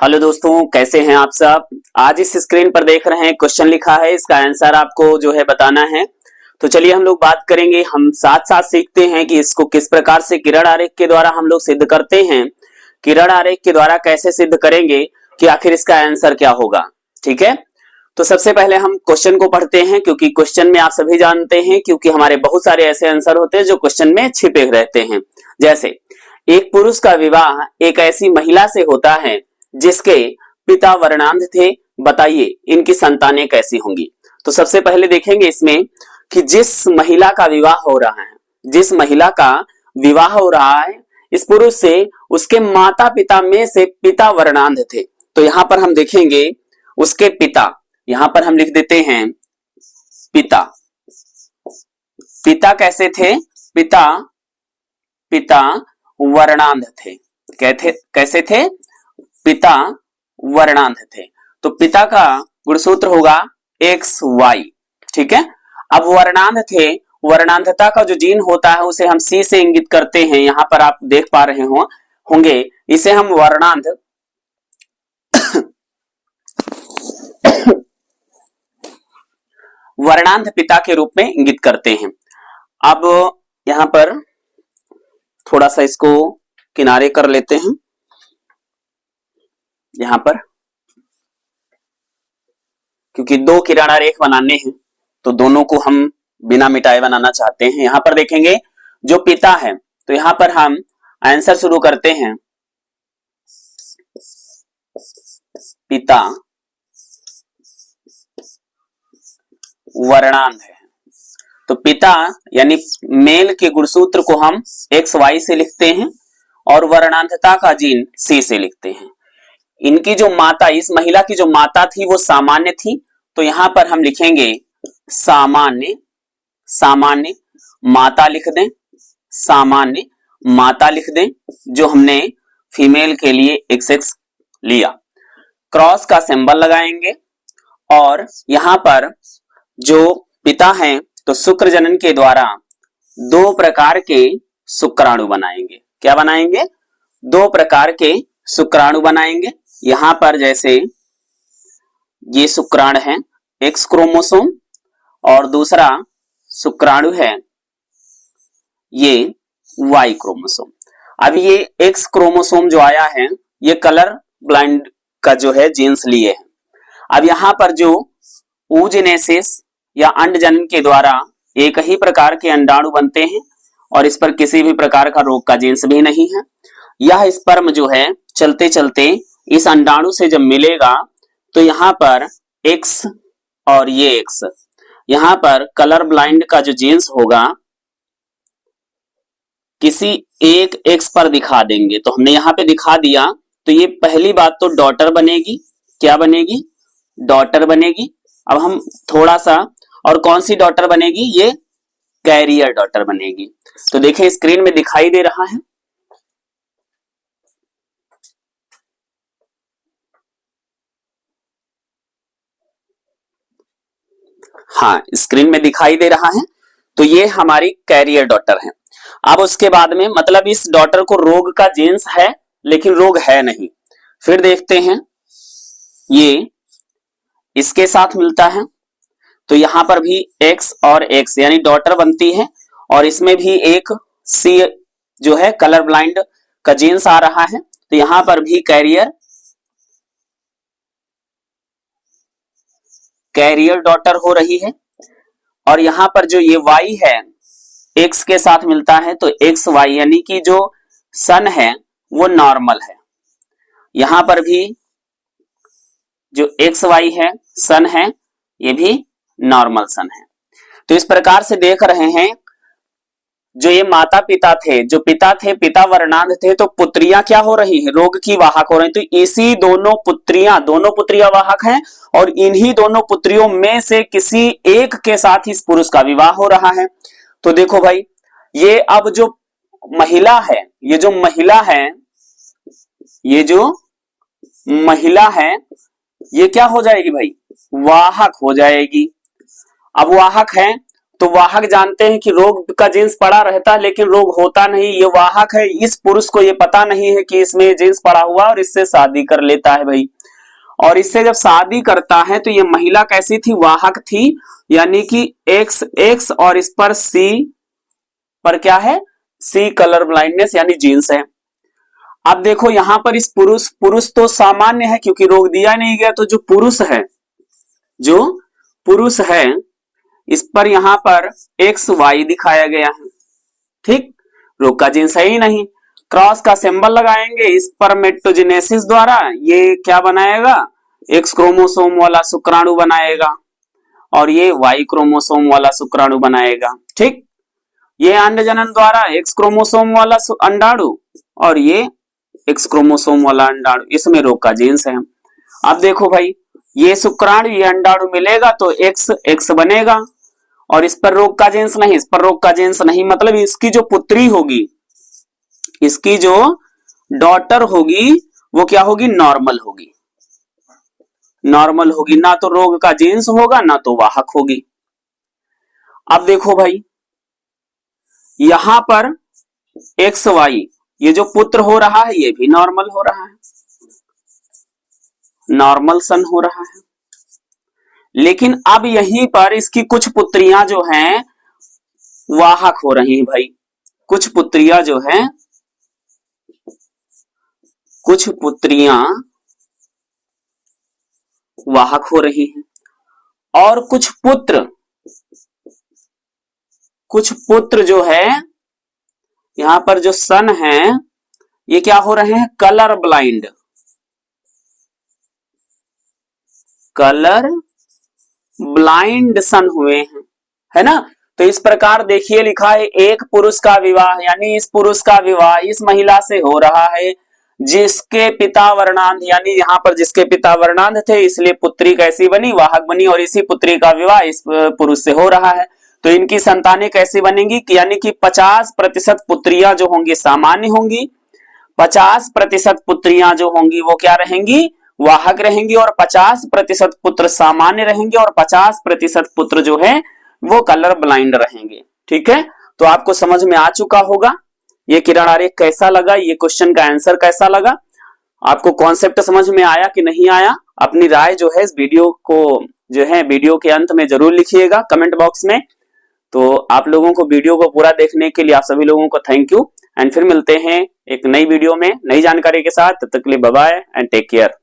Hello दोस्तों, कैसे हैं आप सब। आज इस स्क्रीन पर देख रहे हैं क्वेश्चन लिखा है, इसका आंसर आपको जो है बताना है। तो चलिए हम लोग बात करेंगे, हम साथ साथ सीखते हैं कि इसको किस प्रकार से किरण आरेख के द्वारा हम लोग सिद्ध करते हैं। किरण आरेख के द्वारा कैसे सिद्ध करेंगे कि आखिर इसका आंसर क्या होगा। ठीक है, तो सबसे पहले हम क्वेश्चन को पढ़ते हैं, क्योंकि क्वेश्चन में आप सभी जानते हैं, क्योंकि हमारे बहुत सारे ऐसे आंसर होते हैं जो क्वेश्चन में छिपे रहते हैं। जैसे एक पुरुष का विवाह एक ऐसी महिला से होता है जिसके पिता वर्णांध थे, बताइए इनकी संतानें कैसी होंगी। तो सबसे पहले देखेंगे इसमें कि जिस महिला का विवाह हो रहा है, जिस महिला का विवाह हो रहा है इस पुरुष से, उसके माता पिता में से पिता वर्णांध थे। तो यहां पर हम देखेंगे उसके पिता, यहां पर हम लिख देते हैं पिता। पिता कैसे थे? पिता पिता वर्णांध थे। कैसे थे? पिता वर्णांध थे। तो पिता का गुणसूत्र होगा XY। ठीक है, अब वर्णांध थे, वर्णांधता का जो जीन होता है उसे हम C से इंगित करते हैं। यहां पर आप देख पा रहे होंगे, इसे हम वर्णांध वर्णांध पिता के रूप में इंगित करते हैं। अब यहां पर थोड़ा सा इसको किनारे कर लेते हैं। यहां पर क्योंकि दो किरण आरेख बनाने हैं तो दोनों को हम बिना मिटाए बनाना चाहते हैं। यहां पर देखेंगे जो पिता है, तो यहां पर हम आंसर शुरू करते हैं। पिता वर्णांध है, तो पिता यानी मेल के गुणसूत्र को हम XY से लिखते हैं और वर्णांधता का जीन C से लिखते हैं। इनकी जो माता, इस महिला की जो माता थी वो सामान्य थी, तो यहां पर हम लिखेंगे सामान्य। सामान्य माता लिख दें, सामान्य माता लिख दें, जो हमने फीमेल के लिए XX लिया। क्रॉस का सिंबल लगाएंगे और यहां पर जो पिता हैं तो शुक्र जनन के द्वारा दो प्रकार के शुक्राणु बनाएंगे। क्या बनाएंगे? दो प्रकार के शुक्राणु बनाएंगे। यहां पर जैसे ये शुक्राणु है X क्रोमोसोम और दूसरा शुक्राणु है ये Y क्रोमोसोम। अब ये X क्रोमोसोम जो आया है ये कलर ब्लाइंड का जो है जीन्स लिए हैं। अब यहां पर जो oogenesis या अंड जनन के द्वारा एक ही प्रकार के अंडाणु बनते हैं और इस पर किसी भी प्रकार का रोग का जीन्स भी नहीं है। यह स्पर्म जो है चलते चलते इस अंडाणु से जब मिलेगा तो यहां पर X और ये X, यहां पर कलर ब्लाइंड का जो जीन्स होगा किसी एक X पर दिखा देंगे। तो हमने यहां पे दिखा दिया, तो ये पहली बात तो डॉटर बनेगी। क्या बनेगी? डॉटर बनेगी। अब हम थोड़ा सा, और कौन सी डॉटर बनेगी? ये कैरियर डॉटर बनेगी। तो देखें स्क्रीन में दिखाई दे रहा है, हाँ स्क्रीन में दिखाई दे रहा है। तो ये हमारी कैरियर डॉटर है। अब उसके बाद में मतलब इस डॉटर को रोग का जीन्स है लेकिन रोग है नहीं। फिर देखते हैं ये इसके साथ मिलता है, तो यहां पर भी X और X यानी डॉटर बनती है और इसमें भी एक C जो है कलर ब्लाइंड का जीन्स आ रहा है, तो यहां पर भी कैरियर डॉटर हो रही है। और यहां पर जो ये Y है X के साथ मिलता है, तो XY यानी कि जो सन है वो नॉर्मल है। यहां पर भी जो XY है सन है, ये भी नॉर्मल सन है। तो इस प्रकार से देख रहे हैं जो ये माता पिता थे, जो पिता थे पिता वर्णांध थे, तो पुत्रियां क्या हो रही हैं? रोग की वाहक हो रही। तो इसी दोनों पुत्रियां वाहक हैं और इन्हीं दोनों पुत्रियों में से किसी एक के साथ इस पुरुष का विवाह हो रहा है। तो देखो भाई, ये अब जो महिला है, ये जो महिला है ये क्या हो जाएगी भाई? वाहक हो जाएगी। अब वाहक है तो वाहक जानते हैं कि रोग का जीन्स पड़ा रहता है लेकिन रोग होता नहीं, ये वाहक है। इस पुरुष को ये पता नहीं है कि इसमें जीन्स पड़ा हुआ और इससे शादी कर लेता है भाई। और इससे जब शादी करता है तो ये महिला कैसी थी, वाहक थी, यानी कि एक्स और इस पर सी पर क्या है, सी कलर ब्लाइंडनेस यानी जीन्स है। अब देखो यहां पर इस पुरुष तो सामान्य है क्योंकि रोग दिया नहीं गया, तो जो पुरुष है इस पर यहां पर एक्स वाई दिखाया गया है, ठीक, रोग का जीन्स है ही नहीं। क्रॉस का सिंबल लगाएंगे इस पर मेटोजेनेसिस द्वारा, ये क्या बनाएगा, एक्स क्रोमोसोम वाला शुक्राणु बनाएगा और ये वाई क्रोमोसोम वाला शुक्राणु बनाएगा, ठीक। ये अंडजनन द्वारा एक्स क्रोमोसोम वाला अंडाणु और ये एक्स क्रोमोसोम वाला अंडाणु, इसमें रोग का जीन्स है। अब देखो भाई, ये शुक्राणु ये अंडाणु मिलेगा तो एक्स बनेगा और इस पर रोग का जीन्स नहीं, इस पर रोग का जीन्स नहीं, मतलब इसकी जो पुत्री होगी, इसकी जो डॉटर होगी वो क्या होगी, नॉर्मल होगी, ना तो रोग का जीन्स होगा ना तो वाहक होगी। अब देखो भाई यहां पर एक्स वाई ये जो पुत्र हो रहा है ये भी नॉर्मल हो रहा है, नॉर्मल सन हो रहा है। लेकिन अब यहीं पर इसकी कुछ पुत्रियां जो हैं वाहक हो रही हैं भाई, कुछ पुत्रियां जो हैं, कुछ पुत्रियां वाहक हो रही हैं और कुछ पुत्र जो है यहां पर जो सन है ये क्या हो रहे हैं, कलर ब्लाइंड सन हुए हैं, है ना। तो इस प्रकार देखिए लिखा है, एक पुरुष का विवाह यानी इस पुरुष का विवाह इस महिला से हो रहा है जिसके पिता वर्णांध, यानी यहाँ पर जिसके पिता वर्णांध थे इसलिए पुत्री कैसी बनी, वाहक बनी, और इसी पुत्री का विवाह इस पुरुष से हो रहा है। तो इनकी संतानें कैसी बनेंगी, यानी कि 50% पुत्रियां जो होंगी सामान्य होंगी, 50% पुत्रियां जो होंगी वो क्या रहेंगी, वाहक रहेंगी, और 50% पुत्र सामान्य रहेंगे और 50% पुत्र जो है वो कलर ब्लाइंड रहेंगे, ठीक है। तो आपको समझ में आ चुका होगा ये किरण आरेख कैसा लगा, ये क्वेश्चन का आंसर कैसा लगा, आपको कॉन्सेप्ट समझ में आया कि नहीं आया। अपनी राय जो है इस वीडियो को जो है वीडियो के अंत में जरूर लिखिएगा कमेंट बॉक्स में। तो आप लोगों को वीडियो को पूरा देखने के लिए आप सभी लोगों को थैंक यू, एंड फिर मिलते हैं एक नई वीडियो में नई जानकारी के साथ। तब तक के लिए bye bye and take care.